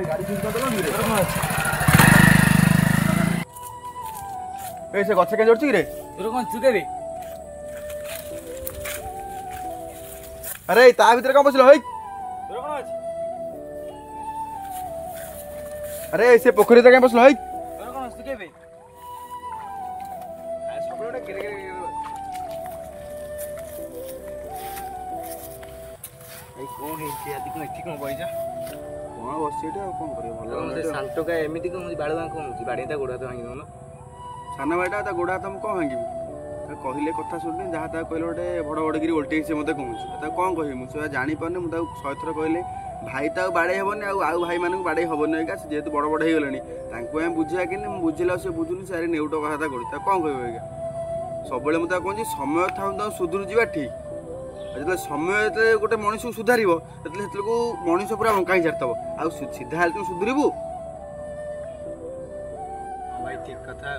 गाड़ी चुरी कर से गछ के जोड़छ रे तोर कौन चुके अरे ता भीतर कौन बसलो हई तोर कौन अछि अरे से पोखरी तक बसलो हई तोर कौन चुके बे आ सब लोटे गिरे गिरे ए कोन हे से आदि को एठी कोन बइजा कौन बसीटा कौन करे भलो मते शांतो का एमिति को बाळवा कोन होची बाडीता गोडा तो भांगी दोनो साना भाईटा ता गोड़ा तुम कौन भांगी कहले कथा सुननी जहाँ ता कहले गोटे बड़ बड़गिरी ओल्टे से मत कहूँ कौन कह मुझे जानी पारे मुझे शहे थर कहले भाई तो बाड़े हेनी आउ भाई मानक बाड़े हेनी क्या जेहतु बड़ बड़ होगले बुझा कि बुझे से बुझुनी सारे नेउट कथा कर कौन कह सब मुझे कहूँ समय था सुधुरी जा ठीक जो समय गोटे मनीष को सुधार मनीष पूरा बंका ही छाड़ब आ सीधा सुधरबू भाई ठीक कथा।